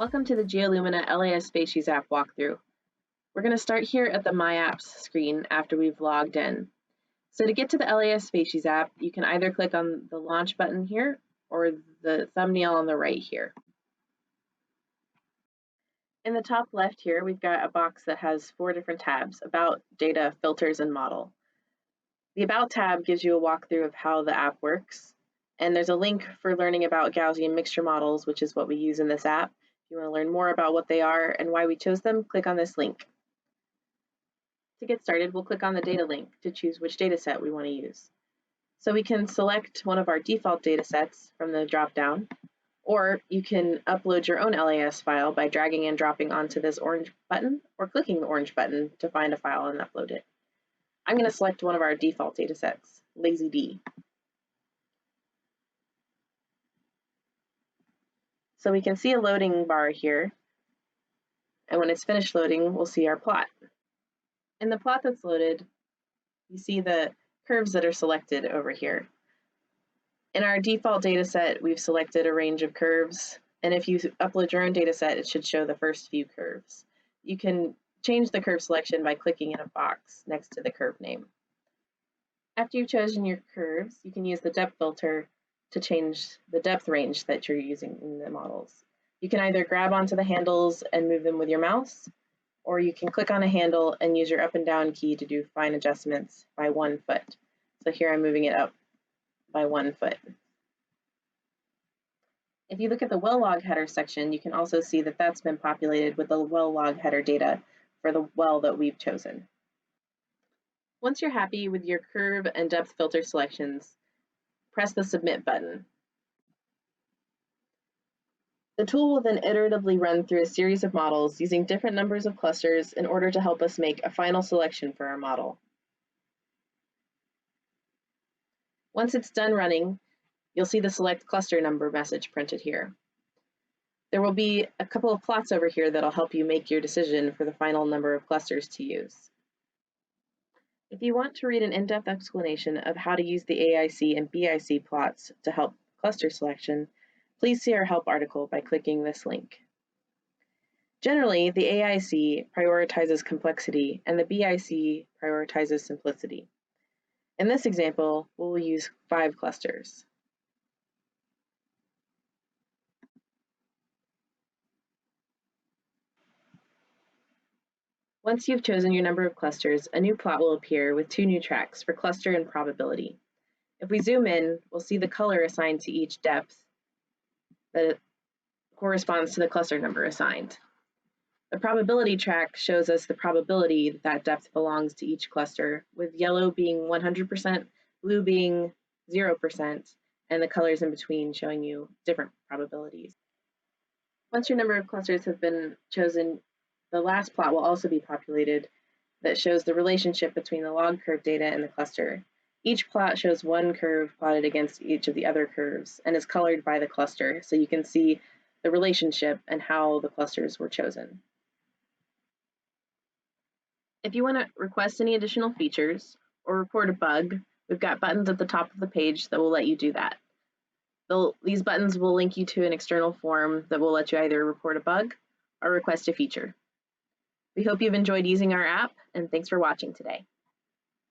Welcome to the Geolumina LAS Facies App walkthrough. We're going to start here at the My Apps screen after we've logged in. So to get to the LAS Facies app, you can either click on the launch button here or the thumbnail on the right here. In the top left here, we've got a box that has 4 different tabs: About, Data, Filters, and Model. The About tab gives you a walkthrough of how the app works, and there's a link for learning about Gaussian mixture models, which is what we use in this app. If you want to learn more about what they are and why we chose them, click on this link. To get started, we'll click on the data link to choose which data set we want to use. So we can select one of our default data sets from the drop-down, or you can upload your own LAS file by dragging and dropping onto this orange button or clicking the orange button to find a file and upload it. I'm going to select one of our default data sets, LazyD. So we can see a loading bar here, and when it's finished loading, we'll see our plot. In the plot that's loaded, you see the curves that are selected over here. In our default data set, we've selected a range of curves, and if you upload your own data set, it should show the first few curves. You can change the curve selection by clicking in a box next to the curve name. After you've chosen your curves, you can use the depth filter to change the depth range that you're using in the models. You can either grab onto the handles and move them with your mouse, or you can click on a handle and use your up and down key to do fine adjustments by 1 foot. So here I'm moving it up by 1 foot. If you look at the well log header section, you can also see that that's been populated with the well log header data for the well that we've chosen. Once you're happy with your curve and depth filter selections, press the Submit button. The tool will then iteratively run through a series of models using different numbers of clusters in order to help us make a final selection for our model. Once it's done running, you'll see the Select Cluster Number message printed here. There will be a couple of plots over here that'll help you make your decision for the final number of clusters to use. If you want to read an in-depth explanation of how to use the AIC and BIC plots to help cluster selection, please see our help article by clicking this link. Generally, the AIC prioritizes complexity and the BIC prioritizes simplicity. In this example, we'll use 5 clusters. Once you've chosen your number of clusters, a new plot will appear with 2 new tracks for cluster and probability. If we zoom in, we'll see the color assigned to each depth that corresponds to the cluster number assigned. The probability track shows us the probability that that depth belongs to each cluster, with yellow being 100%, blue being 0%, and the colors in between showing you different probabilities. Once your number of clusters have been chosen, the last plot will also be populated that shows the relationship between the log curve data and the cluster. Each plot shows one curve plotted against each of the other curves and is colored by the cluster, so you can see the relationship and how the clusters were chosen. If you want to request any additional features or report a bug, we've got buttons at the top of the page that will let you do that. These buttons will link you to an external form that will let you either report a bug or request a feature. We hope you've enjoyed using our app, and thanks for watching today.